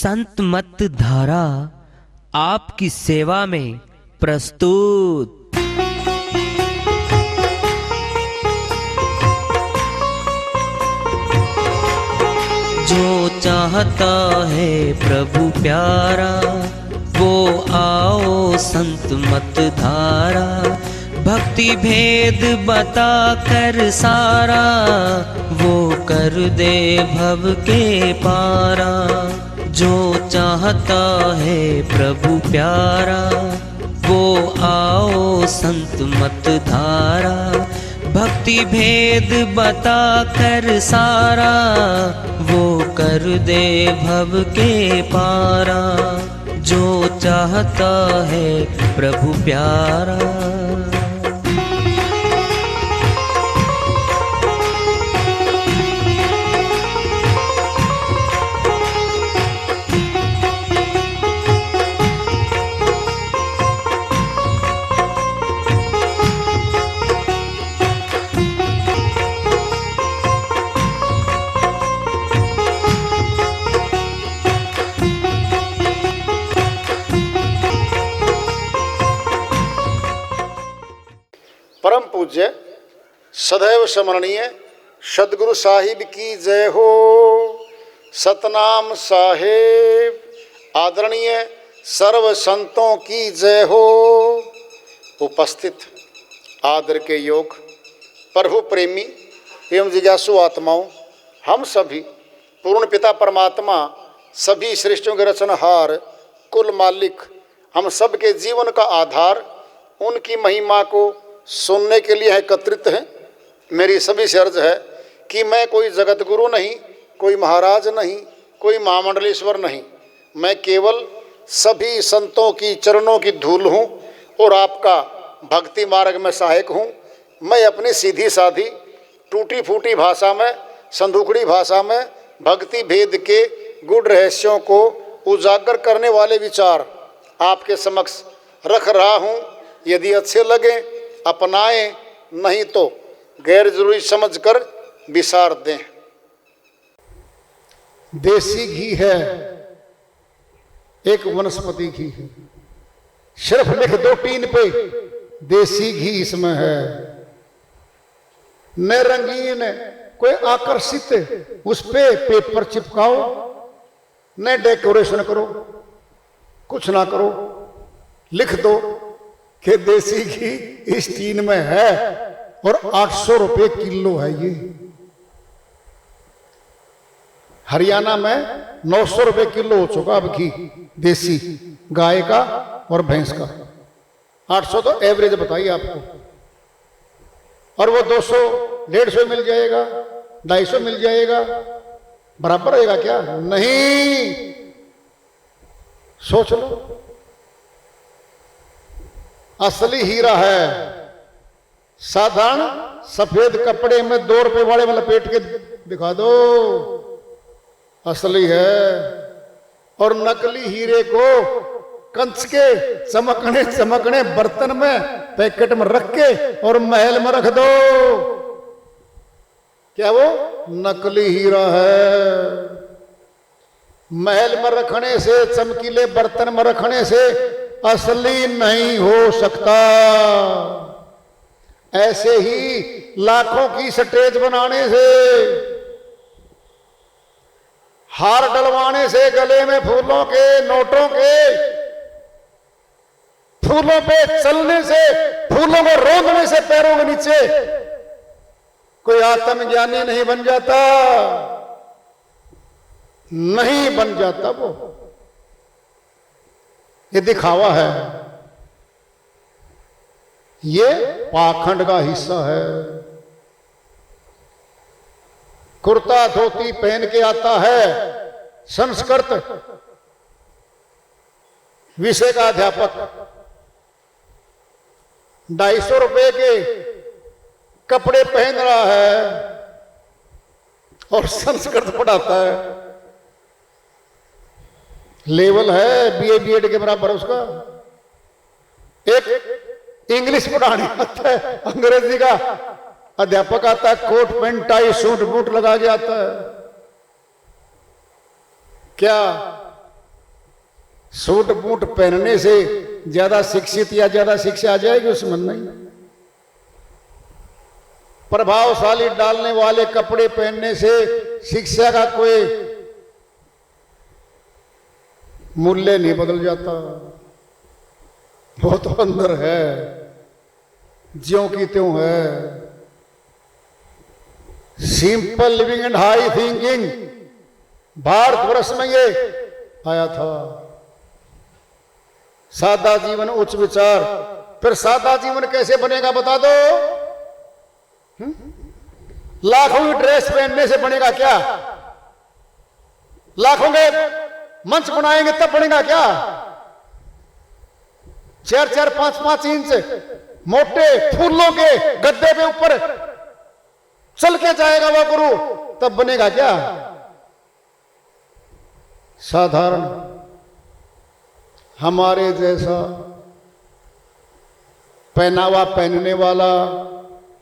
संत मत धारा आपकी सेवा में प्रस्तुत। जो चाहता है प्रभु प्यारा वो आओ संत मत धारा, भक्ति भेद बता कर सारा वो कर दे भव के पारा। जो चाहता है प्रभु प्यारा वो आओ संत मत धारा, भक्ति भेद बता कर सारा वो कर दे भव के पारा। जो चाहता है प्रभु प्यारा। परम पूज्य सदैव स्मरणीय सदगुरु साहिब की जय हो। सतनाम साहेब आदरणीय सर्व संतों की जय हो। उपस्थित आदर के योग प्रभु प्रेमी एवं जिज्ञासु आत्माओं, हम सभी पूर्ण पिता परमात्मा सभी सृष्टियों के रचनहार कुल मालिक हम सब के जीवन का आधार उनकी महिमा को सुनने के लिए एकत्रित हैं। मेरी सभी से अर्ज है कि मैं कोई जगत गुरु नहीं, कोई महाराज नहीं, कोई महामंडलेश्वर नहीं, मैं केवल सभी संतों की चरणों की धूल हूँ और आपका भक्ति मार्ग में सहायक हूँ। मैं अपनी सीधी साधी टूटी फूटी भाषा में, संदूकड़ी भाषा में भक्ति भेद के गुड़ रहस्यों को उजागर करने वाले विचार आपके समक्ष रख रहा हूँ। यदि अच्छे लगे अपनाएं, नहीं तो गैर जरूरी समझकर विसार दें। देसी घी है, एक वनस्पति घी है, सिर्फ लिख दो टीन पे देसी घी इसमें है। न रंगीन कोई आकर्षित उस पे पेपर चिपकाओ, न डेकोरेशन करो, कुछ ना करो, लिख दो कि देसी घी इस टीन में है और 800 रुपये किलो है। ये हरियाणा में 900 रुपये किलो हो चुका अब घी, देसी गाय का और भैंस का। 800 तो एवरेज बताइए आपको, और वो 200 150 मिल जाएगा, 250 मिल जाएगा, बराबर रहेगा क्या? नहीं, सोच लो। असली हीरा है, साधारण सफेद कपड़े में 2 रुपए वाले में लपेट के दिखा दो, असली है। और नकली हीरे को कंच के चमकने चमकने बर्तन में पैकेट में रख के और महल में रख दो, क्या वो नकली हीरा है? महल में रखने से, चमकीले बर्तन में रखने से असली नहीं हो सकता। ऐसे ही लाखों की स्टेज बनाने से, हार डलवाने से, गले में फूलों के, नोटों के, फूलों पे चलने से, फूलों को रोंदने से पैरों के नीचे कोई आत्मज्ञानी नहीं बन जाता, नहीं बन जाता। वो ये दिखावा है, ये पाखंड का हिस्सा है। कुर्ता धोती पहन के आता है संस्कृत विषय का अध्यापक, 250 रुपए के कपड़े पहन रहा है और संस्कृत पढ़ाता है। लेवल है बीए बीएड के बराबर उसका। एक इंग्लिश पढ़ाने आता है, अंग्रेजी का अध्यापक आता है, coat pant tie suit boot लगा के आता है। क्या सूट बूट पहनने से ज्यादा शिक्षित या ज्यादा शिक्षा आ जाएगी उसमें? नहीं। प्रभावशाली डालने वाले कपड़े पहनने से शिक्षा का कोई मूल्य नहीं बदल जाता। वो तो अंदर है, ज्यों की त्यों है। Simple living and high thinking Bharatvarsh में ये आया था। सादा जीवन उच्च विचार। फिर सादा जीवन कैसे बनेगा बता दो? लाखों की ड्रेस पहनने से बनेगा क्या? लाखों के मंच बनाएंगे तब बनेगा क्या? 4-4, 5-5 इंच मोटे फूलों के गद्दे पे ऊपर चल के जाएगा वो गुरु, तब बनेगा क्या? साधारण हमारे जैसा पहनावा पहनने वाला,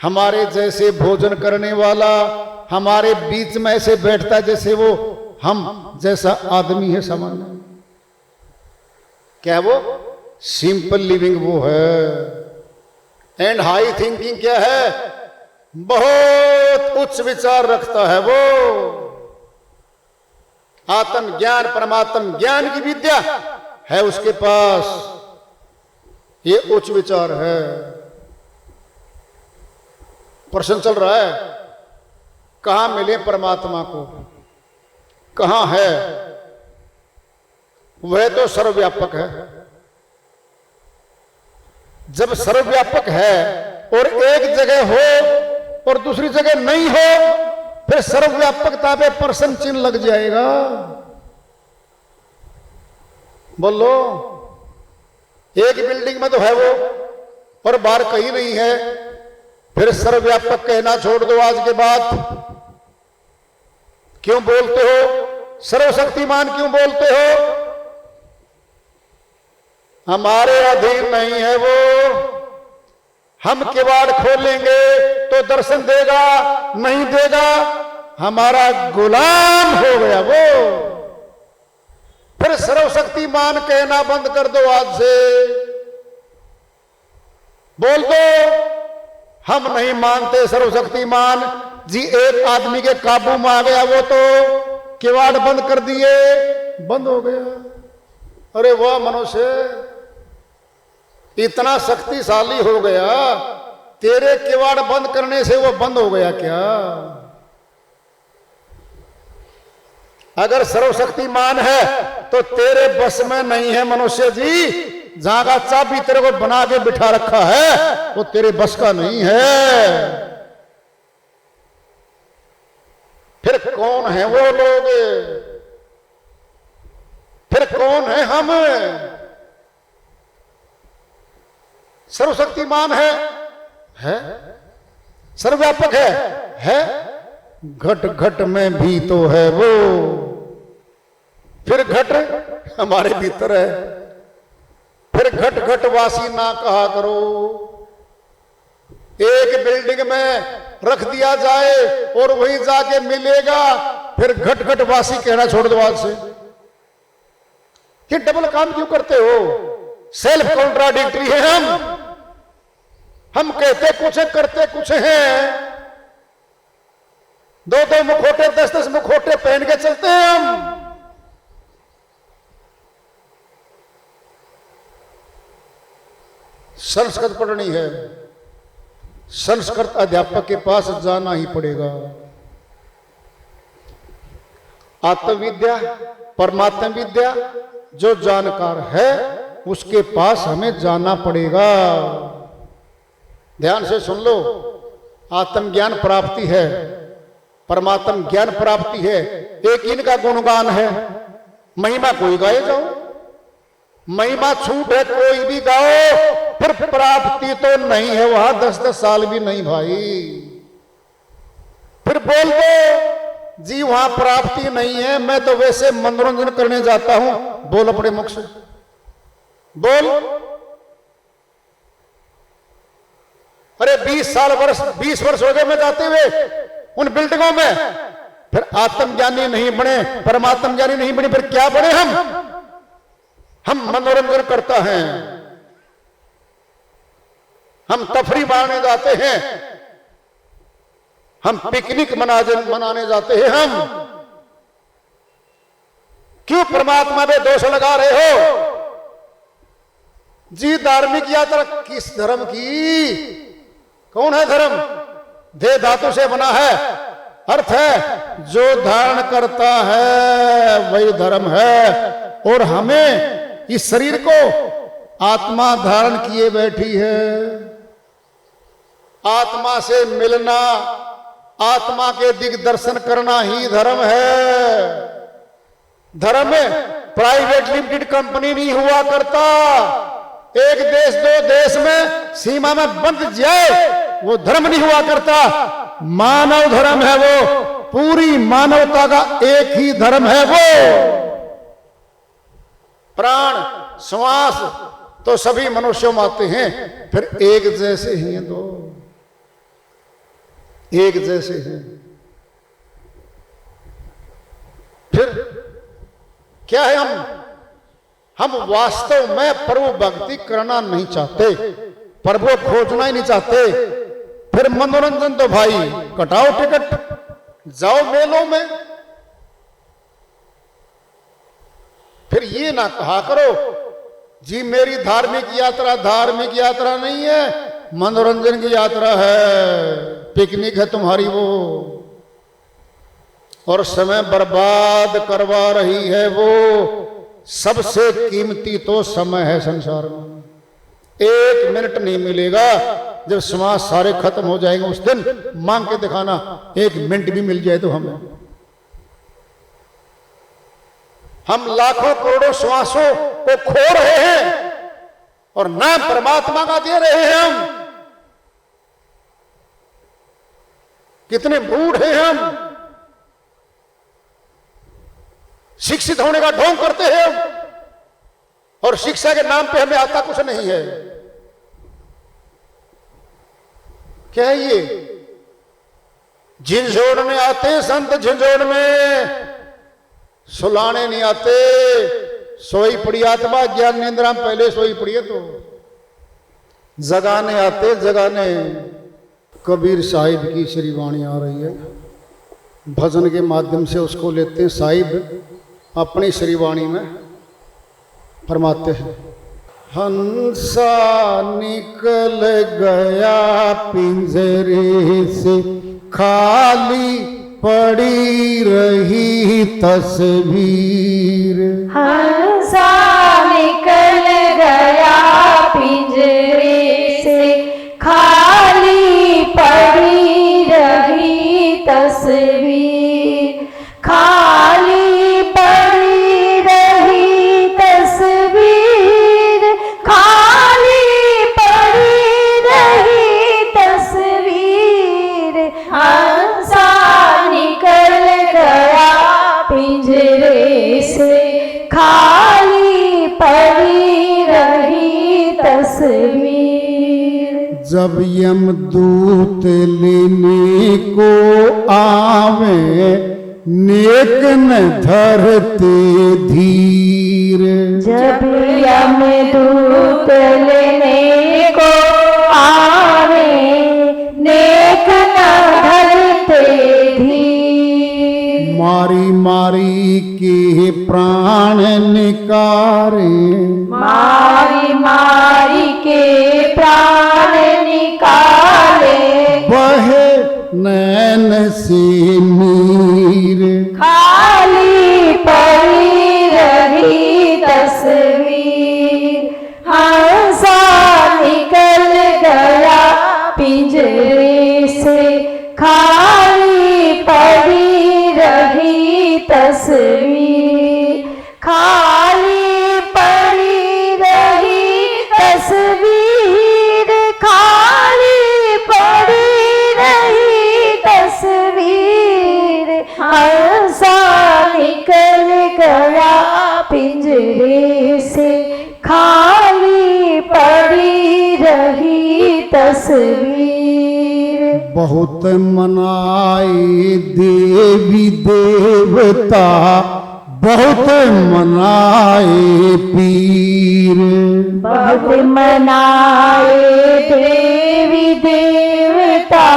हमारे जैसे भोजन करने वाला, हमारे बीच में ऐसे बैठता है जैसे वो हम जैसा आदमी है सामान्य। क्या वो? सिंपल लिविंग वो है। एंड हाई थिंकिंग क्या है? बहुत उच्च विचार रखता है वो। आत्म ज्ञान परमात्म ज्ञान की विद्या है उसके पास। ये उच्च विचार है। प्रश्न चल रहा है कहां मिले परमात्मा को? कहां है? वह तो सर्वव्यापक है। जब सर्वव्यापक है और एक जगह हो और दूसरी जगह नहीं हो, फिर सर्वव्यापकता पे प्रश्न चिन्ह लग जाएगा। बोलो, एक बिल्डिंग में तो है वो और बाहर कहीं नहीं है, फिर सर्वव्यापक कहना छोड़ दो आज के बाद। क्यों बोलते हो सर्वशक्तिमान? क्यों बोलते हो? हमारे अधीन नहीं है वो। हम किवाड़ खोलेंगे तो दर्शन देगा, नहीं देगा हमारा गुलाम हो गया वो। फिर सर्वशक्तिमान कहना बंद कर दो आज से। बोल दो हम नहीं मानते सर्वशक्तिमान जी, एक आदमी के काबू में आ गया वो तो किवाड़ बंद कर दिए, बंद हो गया। अरे वाह मनुष्य, इतना शक्तिशाली हो गया, तेरे किवाड़ बंद करने से वो बंद हो गया क्या? अगर सर्वशक्तिमान है तो तेरे बस में नहीं है मनुष्य जी। जहां का चाबी तेरे को बना के बिठा रखा है वो तेरे बस का नहीं है। फिर कौन है वो लोग? फिर कौन है हम? सर्वशक्तिमान है सर्वव्यापक है घट घट में भी तो है वो। फिर घट हमारे भीतर है। फिर घट घट वासी ना कहा करो। एक बिल्डिंग में रख दिया जाए और वहीं जाके मिलेगा, फिर घट घट वासी कहना छोड़ दो आज से। ये डबल काम क्यों करते हो? सेल्फ कॉन्ट्राडिक्टरी है हम कहते कुछ है करते कुछ हैं। दो मुखोटे 10-10 मुखोटे पहन के चलते हैं हम। संस्कृत पढ़नी है, संस्कृत अध्यापक के पास जाना ही पड़ेगा। आत्मविद्या परमात्म विद्या जो जानकार है उसके पास हमें जाना पड़ेगा। ध्यान से सुन लो, आत्मज्ञान प्राप्ति है, परमात्म ज्ञान प्राप्ति है, एक इनका गुणगान है। महिमा कोई गाए जाओ, महिमा छूट है कोई भी गाओ, फिर प्राप्ति तो नहीं है वहां 10-10 साल भी नहीं भाई। फिर बोल दो जी वहां प्राप्ति नहीं है, मैं तो वैसे मनोरंजन करने जाता हूं। बोल अपने मुख से बोल। अरे 20 वर्ष हो गए मैं जाते हुए उन बिल्डिंगों में, फिर आत्मज्ञानी नहीं बने, परमात्म ज्ञानी नहीं बने, फिर क्या बने हम? हम मनोरंजन करता हैं, हम तफरी मारने जाते हैं, हम पिकनिक मनाने जाते हैं। हम क्यों परमात्मा पे दोष लगा रहे हो जी? धार्मिक यात्रा किस धर्म की? कौन है धर्म? देह धातु से बना है, अर्थ है जो धारण करता है वही धर्म है। और हमें इस शरीर को आत्मा धारण किए बैठी है। आत्मा से मिलना, आत्मा के दिग्दर्शन करना ही धर्म है। धर्म में प्राइवेट लिमिटेड कंपनी नहीं हुआ करता। एक देश दो देश में सीमा में बंद जाए वो धर्म नहीं हुआ करता। मानव धर्म है वो, पूरी मानवता का एक ही धर्म है वो। प्राण श्वास तो सभी मनुष्यों में आते हैं, फिर एक जैसे ही हैं, दो एक जैसे हैं। फिर क्या है? हम वास्तव में प्रभु भक्ति करना नहीं चाहते, प्रभु खोजना ही नहीं चाहते। फिर मनोरंजन तो भाई कटाओ टिकट, जाओ मेलों में। फिर ये ना कहा करो जी मेरी धार्मिक यात्रा नहीं है, मनोरंजन की यात्रा है, पिकनिक है तुम्हारी वो, और समय बर्बाद करवा रही है वो। सबसे कीमती तो समय है संसार में। 1 मिनट नहीं मिलेगा। जब समाज सारे खत्म हो जाएंगे उस दिन मांग के दिखाना 1 मिनट भी मिल जाए तो हमें। हम लाखों करोड़ों श्वासों को खो रहे हैं और नाम परमात्मा का दे रहे हैं। हम कितने मूढ़ हैं हम। शिक्षित होने का ढोंग करते हैं हम, और शिक्षा के नाम पे हमें आता कुछ नहीं है। क्या है ये? झिंझोड़ने आते हैं संत, झिंझोड़ने सुलाने नहीं आते। सोई पड़ी आत्मा ज्ञान निंद्रा पहले सोई पड़ी है, तो जगाने आते, जगाने। कबीर साहिब की श्री वाणी आ रही है, भजन के माध्यम से उसको लेते हैं। साहिब अपनी श्री वाणी में फरमाते हैं, हंसा निकल गया पिंजरे से, खाली पड़ी रही तस्वीर। हंसा निकल गया पिंजरे से, खाली पड़ी रही तस्वीर। खाली पड़ी रही तस्वीर, खाली पड़ी रही तस्वीर। हंसा निकल गया पिंजरे से, खाली पड़ी रही तस्वीर। जब यमदूत लेने को आवे, नेक न धरते धीर। जब यमदूत लेने को आवे, नेक न धरते धीर। मारी मारी के प्राण निकारे, मारी मारी के प्राण निकाले। बहे नैन से नीर। खाली पड़ी रही तस्वीर। हंसा निकल गया पिंजरे से, खाली पड़ी रही तस्वीर। खाली पड़ी रही तस्वीर, खाली पड़ी रही तस्वीर। हंसा निकल गया पिंजरे से, खाली पड़ी रही तस्वीर। बहुत मनाए देवी देवता, बहुत मनाए पीर, बहुत मनाए देवी देवता,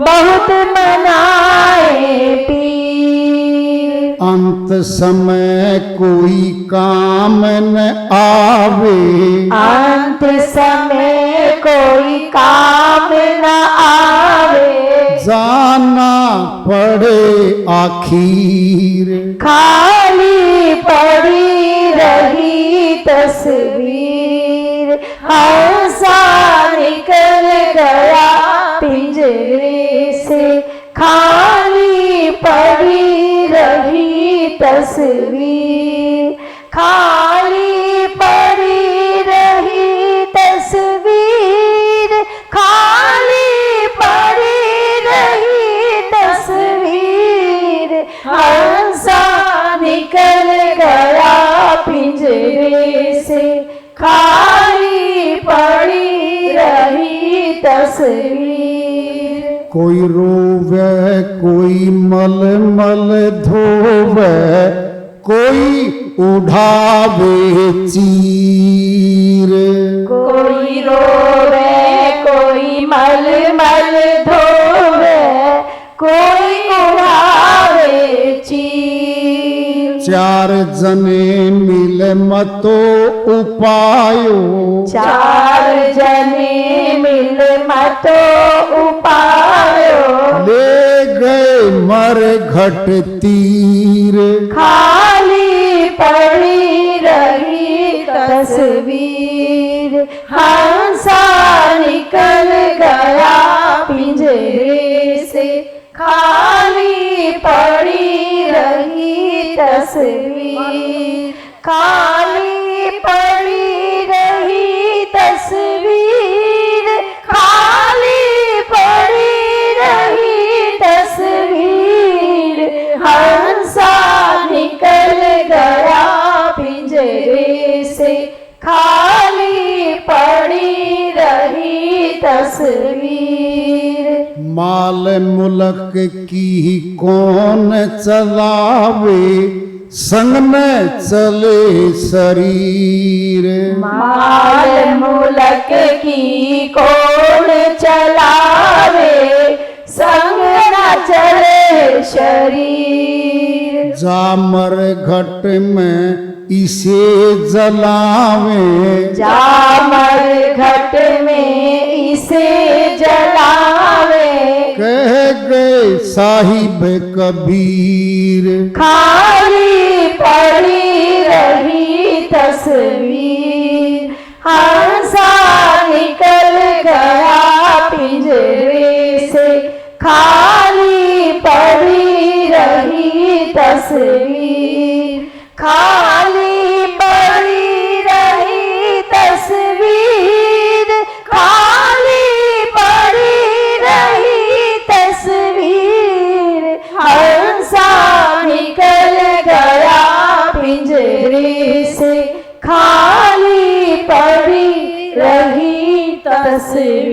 बहुत मनाए पीर। अंत समय कोई काम न आवे, अंत समय कोई काम न आवे, जाना पड़े आखिर, खाली पड़ी रही तस्वीर। हंसा निकल गया पिंजरे से, खाली पड़ी रही तस्वीर, खाली पड़ी रही तस्वीर, खाली पड़ी रही तस्वीर। हंसा निकल गया पिंजरे से, खाली पड़ी रही तस्वीर। कोई रोवे कोई मल मल धोवे, कोई उठावे चीर, कोई रोवे कोई मल मल धोवे, कोई उड़ावे चीर। चार जने मिल मतो उपायो, चार जने मिल मतो उपायो, ले गए मर घट तीर, खाली पड़ी रही तस्वीर। हंसा निकल गया पिंजरे से, खाली पड़ी रही तस्वीर, खाली पड़ी रही तस्वीर, खाली पड़ी रही तस्वीर। हंसा निकल गया पिंजरे से, खाली पड़ी रही तस्वीर। माल मुल्क की कौन चलावे, संग में चले शरीर, माल मुल्क की कौन चलावे, संग न चले शरीर। जामर घट में इसे जलावे, जामर घट में इसे जलावे, कह गए साहिब कबीर, खाली पड़ी रही तस्वीर। हंसा निकल गया पिंजरे से, खाली पड़ी रही तस्वीर, खाली पड़ी रही तस्वीर, खाली पड़ी रही तस्वीर। हंसा निकल गया पिंजरे से, खाली पड़ी रही तस्वीर।